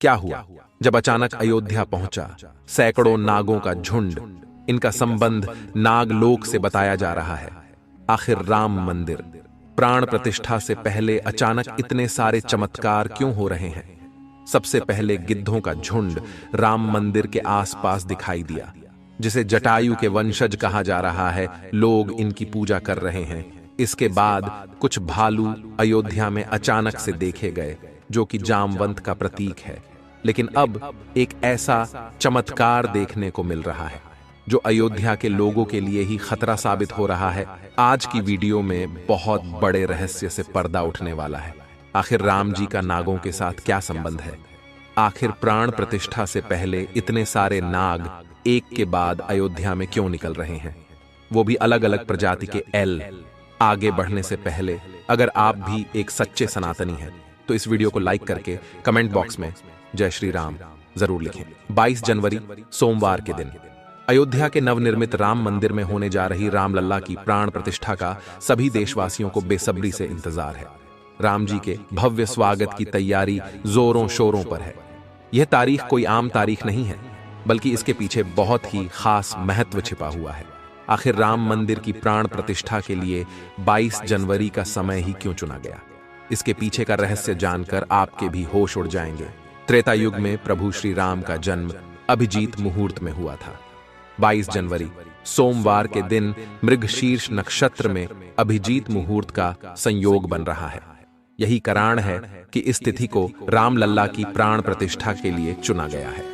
क्या हुआ जब अचानक अयोध्या पहुंचा? सैकड़ों नागों का झुंड, इनका संबंध नागलोक से बताया जा रहा है। आखिर राम मंदिर प्राण प्रतिष्ठा से पहले अचानक इतने सारे चमत्कार क्यों हो रहे हैं? सबसे पहले गिद्धों का झुंड राम मंदिर के आसपास दिखाई दिया, जिसे जटायु के वंशज कहा जा रहा है। लोग इनकी पूजा कर रहे हैं। इसके बाद कुछ भालू अयोध्या में अचानक से देखे गए, जो कि जामवंत का प्रतीक है। लेकिन अब एक ऐसा चमत्कार देखने को मिल रहा है जो अयोध्या के लोगों के लिए ही खतरा साबित हो रहा है। आज की वीडियो में बहुत बड़े रहस्य से पर्दा उठने वाला है। आखिर राम जी का नागों के साथ क्या संबंध है? आखिर प्राण प्रतिष्ठा से पहले इतने सारे नाग एक के बाद अयोध्या में क्यों निकल रहे हैं, वो भी अलग अलग प्रजाति के एल। आगे बढ़ने से पहले अगर आप भी एक सच्चे सनातनी हैं तो इस वीडियो को लाइक करके कमेंट बॉक्स में जय श्री राम जरूर लिखें। 22 जनवरी सोमवार के दिन अयोध्या के नवनिर्मित राम मंदिर में होने जा रही रामलला की प्राण प्रतिष्ठा का सभी देशवासियों को बेसब्री से इंतजार है। राम जी के भव्य स्वागत की तैयारी जोरों शोरों पर है। यह तारीख कोई आम तारीख नहीं है, बल्कि इसके पीछे बहुत ही खास महत्व छिपा हुआ है। आखिर राम मंदिर की प्राण प्रतिष्ठा के लिए 22 जनवरी का समय ही क्यों चुना गया? इसके पीछे का रहस्य जानकर आपके भी होश उड़ जाएंगे। त्रेता युग में प्रभु श्री राम का जन्म अभिजीत मुहूर्त में हुआ था। 22 जनवरी सोमवार के दिन मृगशीर्ष नक्षत्र में अभिजीत मुहूर्त का संयोग बन रहा है। यही कारण है कि इस तिथि को रामलला की प्राण प्रतिष्ठा के लिए चुना गया है।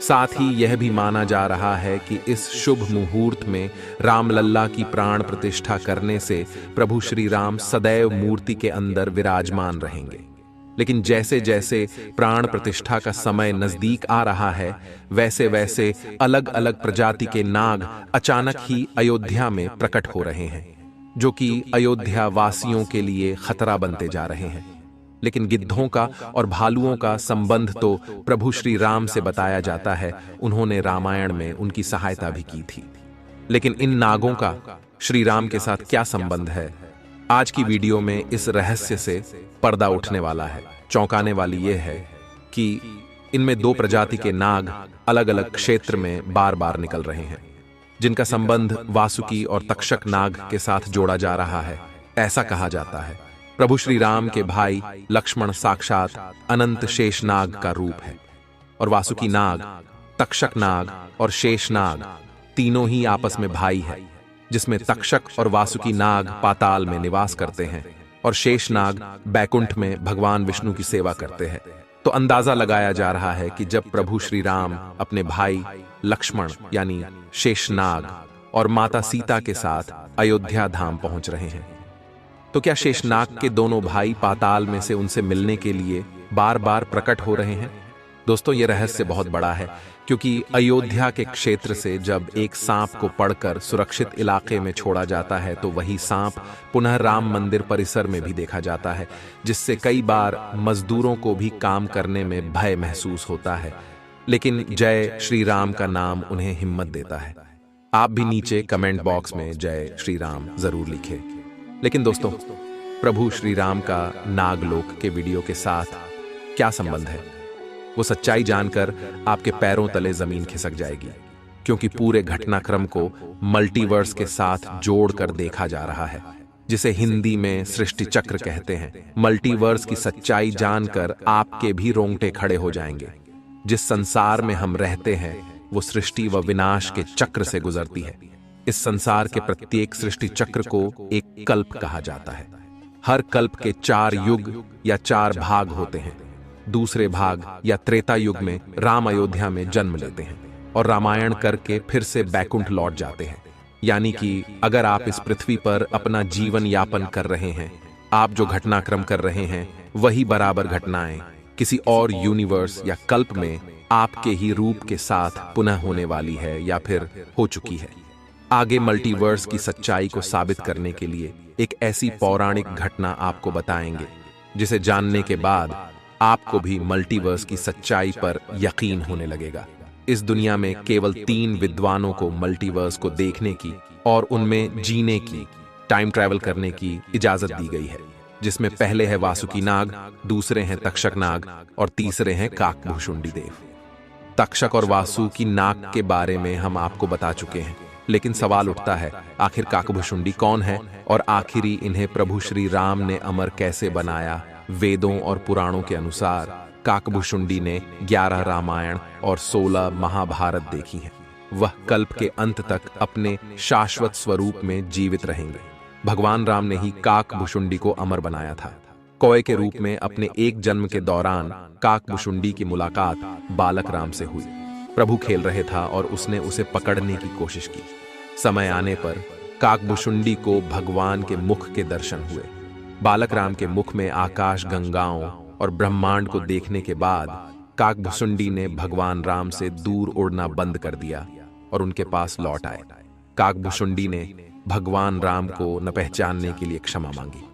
साथ ही यह भी माना जा रहा है कि इस शुभ मुहूर्त में रामलल्ला की प्राण प्रतिष्ठा करने से प्रभु श्री राम सदैव मूर्ति के अंदर विराजमान रहेंगे। लेकिन जैसे जैसे प्राण प्रतिष्ठा का समय नजदीक आ रहा है, वैसे वैसे अलग अलग प्रजाति के नाग अचानक ही अयोध्या में प्रकट हो रहे हैं, जो कि अयोध्या वासियों के लिए खतरा बनते जा रहे हैं। लेकिन गिद्धों का और भालुओं का संबंध तो प्रभु श्री राम से बताया जाता है। उन्होंने रामायण में उनकी सहायता भी की थी। लेकिन इन नागों का श्री राम के साथ क्या संबंध है? आज की वीडियो में इस रहस्य से पर्दा उठने वाला है। चौंकाने वाली यह है कि इनमें दो प्रजाति के नाग अलग अलग क्षेत्र में बार बार निकल रहे हैं, जिनका संबंध वासुकी और तक्षक नाग के साथ जोड़ा जा रहा है। ऐसा कहा जाता है प्रभु श्री राम के भाई लक्ष्मण साक्षात अनंत शेषनाग का रूप है, और वासुकी नाग, तक्षक नाग और शेषनाग तीनों ही आपस में भाई है, जिसमें तक्षक और वासुकी नाग पाताल में निवास करते हैं और शेषनाग बैकुंठ में भगवान विष्णु की सेवा करते हैं। तो अंदाजा लगाया जा रहा है कि जब प्रभु श्री राम अपने भाई लक्ष्मण यानी शेषनाग और माता सीता के साथ अयोध्या धाम पहुंच रहे हैं, तो क्या शेषनाग के दोनों भाई पाताल में से उनसे मिलने के लिए बार बार प्रकट हो रहे हैं? दोस्तों, यह रहस्य बहुत बड़ा है, क्योंकि अयोध्या के क्षेत्र से जब एक सांप को पकड़कर सुरक्षित इलाके में छोड़ा जाता है, तो वही सांप पुनः राम मंदिर परिसर में भी देखा जाता है, जिससे कई बार मजदूरों को भी काम करने में भय महसूस होता है। लेकिन जय श्री राम का नाम उन्हें हिम्मत देता है। आप भी नीचे कमेंट बॉक्स में जय श्री राम जरूर लिखें। लेकिन दोस्तों, प्रभु श्री राम का नागलोक के वीडियो के साथ क्या संबंध है? वो सच्चाई जानकर आपके पैरों तले जमीन खिसक जाएगी, क्योंकि पूरे घटनाक्रम को मल्टीवर्स के साथ जोड़कर देखा जा रहा है, जिसे हिंदी में सृष्टि चक्र कहते हैं। मल्टीवर्स की सच्चाई जानकर आपके भी रोंगटे खड़े हो जाएंगे। जिस संसार में हम रहते हैं वो सृष्टि व विनाश के चक्र से गुजरती है। इस संसार के प्रत्येक सृष्टि चक्र को एक कल्प कहा जाता है। हर कल्प के 4 युग या 4 भाग होते हैं। दूसरे भाग या त्रेता युग में राम अयोध्या में जन्म लेते हैं और रामायण करके फिर से बैकुंठ लौट जाते हैं। यानी कि अगर आप इस पृथ्वी पर अपना जीवन यापन कर रहे हैं, आप जो घटनाक्रम कर रहे हैं वही बराबर घटनाएं किसी और यूनिवर्स या कल्प में आपके ही रूप के साथ पुनः होने वाली है या फिर हो चुकी है। आगे मल्टीवर्स की सच्चाई को साबित करने के लिए एक ऐसी पौराणिक घटना आपको बताएंगे, जिसे जानने के बाद आपको भी मल्टीवर्स की सच्चाई पर यकीन होने लगेगा। इस दुनिया में केवल 3 विद्वानों को मल्टीवर्स को देखने की और उनमें जीने की, टाइम ट्रैवल करने की इजाजत दी गई है। जिसमें पहले है वासुकी नाग, दूसरे हैं तक्षक नाग और तीसरे हैं काकभुशुंडी देव। तक्षक और वासुकी नाग के बारे में हम आपको बता चुके हैं, लेकिन सवाल उठता है आखिर काकभुशुंडी कौन है और आखिरी इन्हें प्रभु श्री राम ने अमर कैसे बनाया। वेदों और पुराणों के अनुसार काकभुशुंडी ने 11 रामायण और 16 महाभारत देखी हैं। वह कल्प के अंत तक अपने शाश्वत स्वरूप में जीवित रहेंगे। भगवान राम ने ही काकभुशुंडी को अमर बनाया था। कौए के रूप में अपने एक जन्म के दौरान काकभुशुंडी की मुलाकात बालक राम से हुई। प्रभु खेल रहे था और उसने उसे पकड़ने की कोशिश की। समय आने पर काकभुशुंडी को भगवान के मुख के दर्शन हुए। बालक राम के मुख में आकाश गंगाओं और ब्रह्मांड को देखने के बाद काकभुशुंडी ने भगवान राम से दूर उड़ना बंद कर दिया और उनके पास लौट आए। काकभुशुंडी ने भगवान राम को न पहचानने के लिए क्षमा मांगी।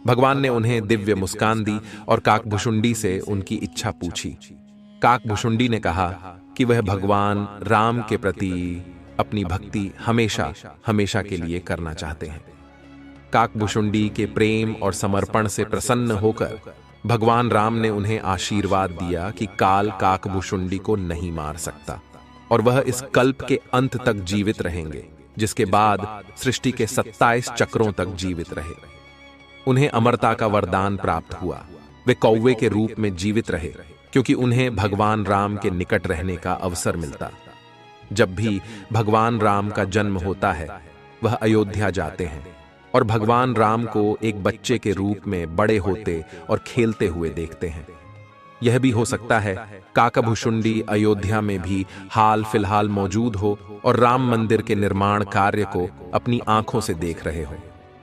भगवान ने उन्हें दिव्य मुस्कान दी और काकभुशुंडी से उनकी इच्छा पूछी। काकभुशुंडी ने कहा कि वह भगवान राम के प्रति अपनी भक्ति हमेशा हमेशा के लिए करना चाहते हैं। काकभुशुंडी के प्रेम और समर्पण से प्रसन्न होकर भगवान राम ने उन्हें आशीर्वाद दिया कि काल काकभुशुंडी को नहीं मार सकता और वह इस कल्प के अंत तक जीवित रहेंगे, जिसके बाद सृष्टि के 27 चक्रों तक जीवित रहे। उन्हें अमरता का वरदान प्राप्त हुआ। वे कौवे के रूप में जीवित रहे क्योंकि उन्हें भगवान राम के निकट रहने का अवसर मिलता। जब भी भगवान राम का जन्म होता है, वह अयोध्या जाते हैं और भगवान राम को एक बच्चे के रूप में बड़े होते और खेलते हुए देखते हैं। यह भी हो सकता है काकभुशुंडी अयोध्या में भी हाल फिलहाल मौजूद हो और राम मंदिर के निर्माण कार्य को अपनी आंखों से देख रहे हो।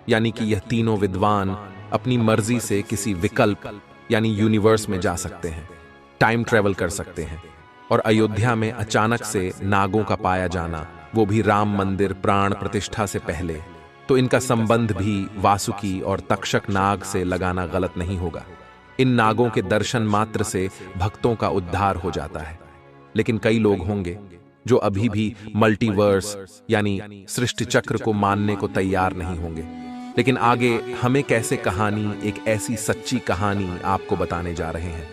यानी कि यह तीनों विद्वान अपनी मर्जी से किसी विकल्प यानी यूनिवर्स में जा सकते हैं, टाइम ट्रेवल कर सकते हैं। और अयोध्या में अचानक से नागों का पाया जाना, वो भी राम मंदिर प्राण प्रतिष्ठा से पहले, तो इनका संबंध भी वासुकी और तक्षक नाग से लगाना गलत नहीं होगा। इन नागों के दर्शन मात्र से भक्तों का उद्धार हो जाता है। लेकिन कई लोग होंगे जो अभी भी मल्टीवर्स यानी सृष्टि चक्र को मानने को तैयार नहीं होंगे। लेकिन आगे हमें कैसे कहानी, एक ऐसी सच्ची कहानी आपको बताने जा रहे हैं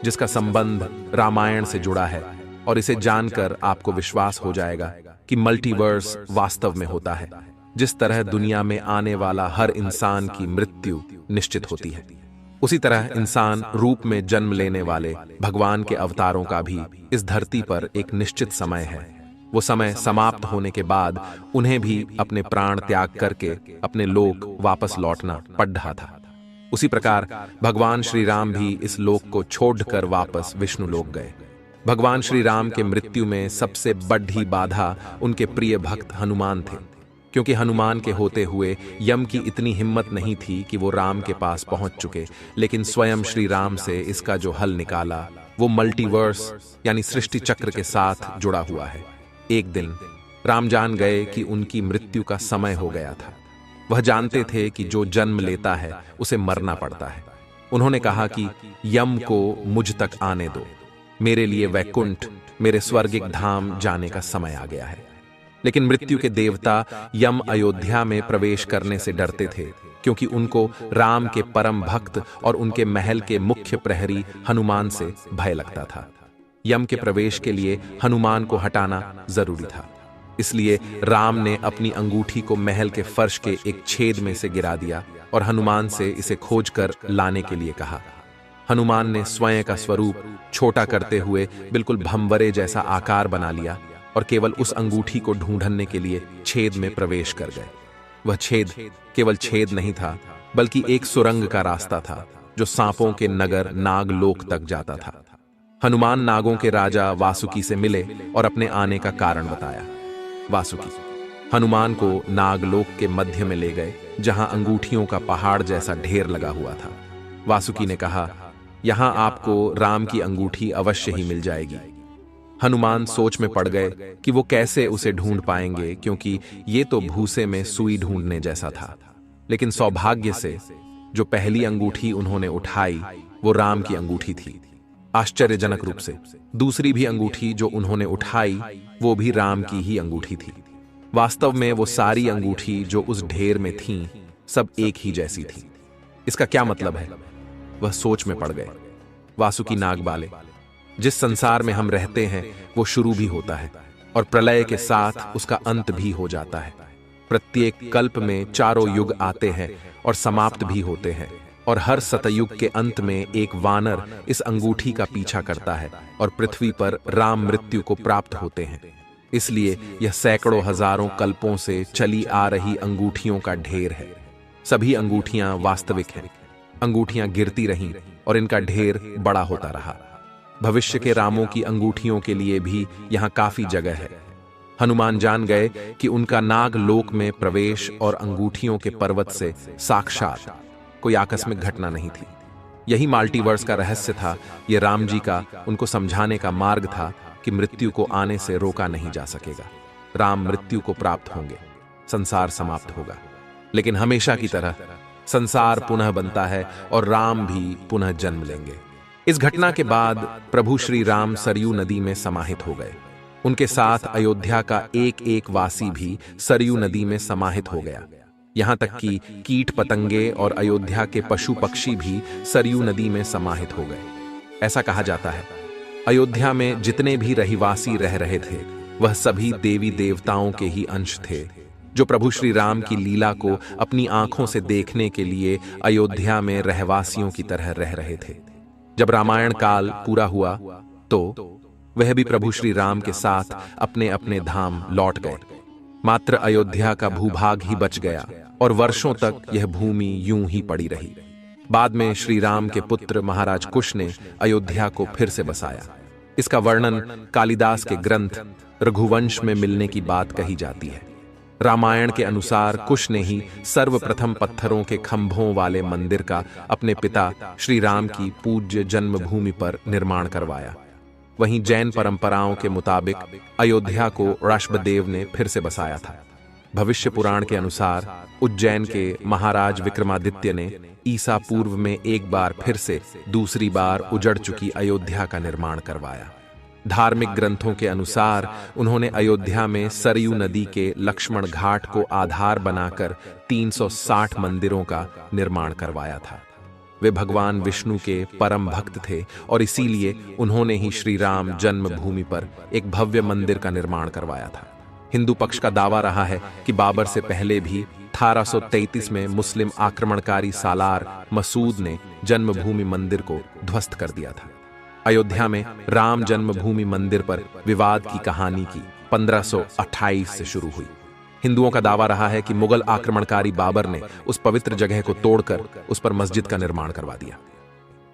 जिसका संबंध रामायण से जुड़ा है, और इसे जानकर आपको विश्वास हो जाएगा कि मल्टीवर्स वास्तव में होता है। जिस तरह दुनिया में आने वाला हर इंसान की मृत्यु निश्चित होती है, उसी तरह इंसान रूप में जन्म लेने वाले भगवान के अवतारों का भी इस धरती पर एक निश्चित समय है। वो समय समाप्त होने के बाद उन्हें भी अपने प्राण त्याग करके अपने लोक वापस लौटना पड़ रहा था। उसी प्रकार भगवान श्री राम भी इस लोक को छोड़कर वापस विष्णु लोक गए। भगवान श्री राम के मृत्यु में सबसे बड़ी बाधा उनके प्रिय भक्त हनुमान थे, क्योंकि हनुमान के होते हुए यम की इतनी हिम्मत नहीं थी कि वो राम के पास पहुंच चुके। लेकिन स्वयं श्री राम से इसका जो हल निकाला वो मल्टीवर्स यानी सृष्टि चक्र के साथ जुड़ा हुआ है। एक दिन राम जान गए कि उनकी मृत्यु का समय हो गया था। वह जानते थे कि जो जन्म लेता है उसे मरना पड़ता है। उन्होंने कहा कि यम को मुझ तक आने दो, मेरे लिए वैकुंठ, मेरे स्वर्गिक धाम जाने का समय आ गया है। लेकिन मृत्यु के देवता यम अयोध्या में प्रवेश करने से डरते थे, क्योंकि उनको राम के परम भक्त और उनके महल के मुख्य प्रहरी हनुमान से भय लगता था। यम के प्रवेश के लिए हनुमान को हटाना जरूरी था। इसलिए राम ने अपनी अंगूठी को महल के फर्श के एक छेद में से गिरा दिया और हनुमान से इसे खोजकर लाने के लिए कहा। हनुमान ने स्वयं का स्वरूप छोटा करते हुए बिल्कुल भंवरे जैसा आकार बना लिया और केवल उस अंगूठी को ढूंढने के लिए छेद में प्रवेश कर गए। वह छेद केवल छेद नहीं था, बल्कि एक सुरंग का रास्ता था जो सांपों के नगर नागलोक तक जाता था। हनुमान नागों के राजा वासुकी से मिले और अपने आने का कारण बताया। वासुकी हनुमान को नागलोक के मध्य में ले गए, जहां अंगूठियों का पहाड़ जैसा ढेर लगा हुआ था। वासुकी ने कहा, यहां आपको राम की अंगूठी अवश्य ही मिल जाएगी। हनुमान सोच में पड़ गए कि वो कैसे उसे ढूंढ पाएंगे, क्योंकि ये तो भूसे में सुई ढूंढने जैसा था। लेकिन सौभाग्य से जो पहली अंगूठी उन्होंने उठाई वो राम की अंगूठी थी। आश्चर्यजनक रूप से दूसरी भी अंगूठी जो उन्होंने उठाई वो भी राम की ही अंगूठी थी। वास्तव में वो सारी अंगूठी जो उस ढेर में थीं, सब एक ही जैसी थी। इसका क्या मतलब है? वह सोच में पड़ गए। वासुकी नागबाले, जिस संसार में हम रहते हैं वो शुरू भी होता है और प्रलय के साथ उसका अंत भी हो जाता है। प्रत्येक कल्प में चारों युग आते हैं और समाप्त भी होते हैं, और हर सतयुग के अंत में एक वानर इस अंगूठी का पीछा करता है और पृथ्वी पर राम मृत्यु को प्राप्त होते हैं। इसलिए यह सैकड़ों हजारों कल्पों से चली आ रही अंगूठियों का ढेर है। सभी अंगूठियां वास्तविक हैं। अंगूठियां गिरती रहीं और इनका ढेर बड़ा होता रहा। भविष्य के रामों की अंगूठियों के लिए भी यहां काफी जगह है। हनुमान जान गए कि उनका नाग लोक में प्रवेश और अंगूठियों के पर्वत से साक्षात कोई आकस्मिक घटना नहीं थी। यही मल्टीवर्स का रहस्य था। यह राम जी का उनको समझाने का मार्ग था कि मृत्यु को आने से रोका नहीं जा सकेगा। राम मृत्यु को प्राप्त होंगे, संसार समाप्त होगा, लेकिन हमेशा की तरह संसार पुनः बनता है और राम भी पुनः जन्म लेंगे। इस घटना के बाद प्रभु श्री राम सरयू नदी में समाहित हो गए। उनके साथ अयोध्या का एक एक वासी भी सरयू नदी में समाहित हो गया। यहां तक कि कीट पतंगे और अयोध्या के पशु पक्षी भी सरयू नदी में समाहित हो गए। ऐसा कहा जाता है अयोध्या में जितने भी रहिवासी रह रहे थे वह सभी देवी देवताओं के ही अंश थे, जो प्रभु श्री राम की लीला को अपनी आंखों से देखने के लिए अयोध्या में रहवासियों की तरह रह रहे थे। जब रामायण काल पूरा हुआ तो वह भी प्रभु श्री राम के साथ अपने अपने धाम लौट गए। मात्र अयोध्या का भूभाग ही बच गया और वर्षों तक यह भूमि यूं ही पड़ी रही। बाद में श्री राम के पुत्र महाराज कुश ने अयोध्या को फिर से बसाया। इसका वर्णन कालिदास के ग्रंथ रघुवंश में मिलने की बात कही जाती है। रामायण के अनुसार कुश ने ही सर्वप्रथम पत्थरों के खंभों वाले मंदिर का अपने पिता श्री राम की पूज्य जन्मभूमि पर निर्माण करवाया। वहीं जैन परंपराओं के मुताबिक अयोध्या को ऋषभदेव ने फिर से बसाया था। भविष्य पुराण के अनुसार उज्जैन के महाराज विक्रमादित्य ने ईसा पूर्व में एक बार फिर से दूसरी बार उजड़ चुकी अयोध्या का निर्माण करवाया। धार्मिक ग्रंथों के अनुसार उन्होंने अयोध्या में सरयू नदी के लक्ष्मण घाट को आधार बनाकर 360 मंदिरों का निर्माण करवाया था। वे भगवान विष्णु के परम भक्त थे और इसीलिए उन्होंने ही श्री राम जन्मभूमि पर एक भव्य मंदिर का निर्माण करवाया था। हिंदू पक्ष का दावा रहा है कि बाबर से पहले भी 1833 में मुस्लिम आक्रमणकारी सालार मसूद ने जन्मभूमि मंदिर को ध्वस्त कर दिया था। अयोध्या में राम जन्मभूमि मंदिर पर विवाद की कहानी की 1528 से शुरू हुई। हिंदुओं का दावा रहा है कि मुगल आक्रमणकारी बाबर ने उस पवित्र जगह को तोड़कर उस पर मस्जिद का निर्माण करवा दिया।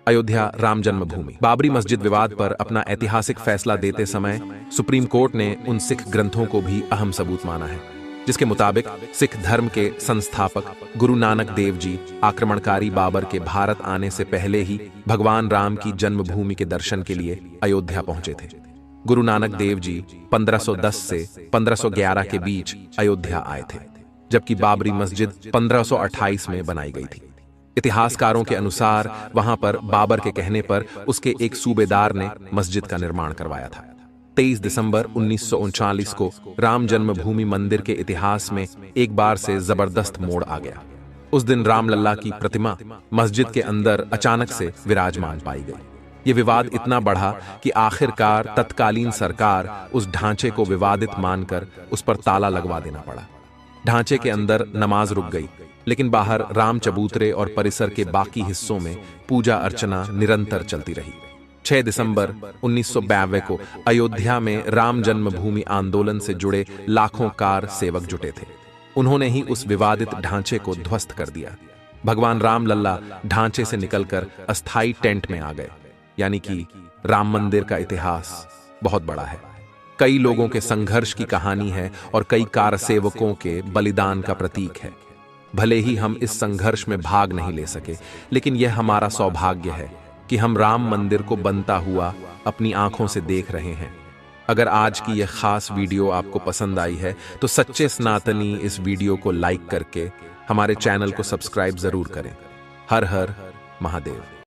अयोध्या राम जन्मभूमि बाबरी मस्जिद विवाद पर अपना ऐतिहासिक फैसला देते समय सुप्रीम कोर्ट ने उन सिख ग्रंथों को भी अहम सबूत माना है, जिसके मुताबिक सिख धर्म के संस्थापक गुरु नानक देव जी आक्रमणकारी बाबर के भारत आने से पहले ही भगवान राम की जन्मभूमि के दर्शन के लिए अयोध्या पहुंचे थे। गुरु नानक देव जी 1510 से 1511 के बीच अयोध्या आए थे, जबकि बाबरी मस्जिद 1528 में बनाई गई थी। इतिहासकारों के अनुसार वहां पर बाबर के कहने पर उसके एक सूबेदार ने मस्जिद का निर्माण करवाया था। 23 दिसंबर 1939 को राम जन्मभूमि मंदिर के इतिहास में एक बार से जबरदस्त मोड़ आ गया। उस दिन रामलल्ला की प्रतिमा मस्जिद के अंदर अचानक से विराजमान पाई गई। ये विवाद इतना बढ़ा कि आखिरकार तत्कालीन सरकार उस ढांचे को विवादित मानकर उस पर ताला लगवा देना पड़ा। ढांचे के अंदर नमाज रुक गई, लेकिन बाहर राम चबूतरे और परिसर के बाकी हिस्सों में पूजा अर्चना निरंतर चलती रही। 6 दिसंबर 1992 को अयोध्या में राम जन्मभूमि आंदोलन से जुड़े लाखों कार सेवक जुटे थे। उन्होंने ही उस विवादित ढांचे को ध्वस्त कर दिया। भगवान रामलल्ला ढांचे से निकलकर अस्थायी टेंट में आ गए। यानी कि राम मंदिर का इतिहास बहुत बड़ा है। कई लोगों के संघर्ष की कहानी है और कई कारसेवकों के बलिदान का प्रतीक है। भले ही हम इस संघर्ष में भाग नहीं ले सके, लेकिन यह हमारा सौभाग्य है कि हम राम मंदिर को बनता हुआ अपनी आंखों से देख रहे हैं। अगर आज की यह खास वीडियो आपको पसंद आई है तो सच्चे सनातनी इस वीडियो को लाइक करके हमारे चैनल को सब्सक्राइब जरूर करें। हर हर महादेव।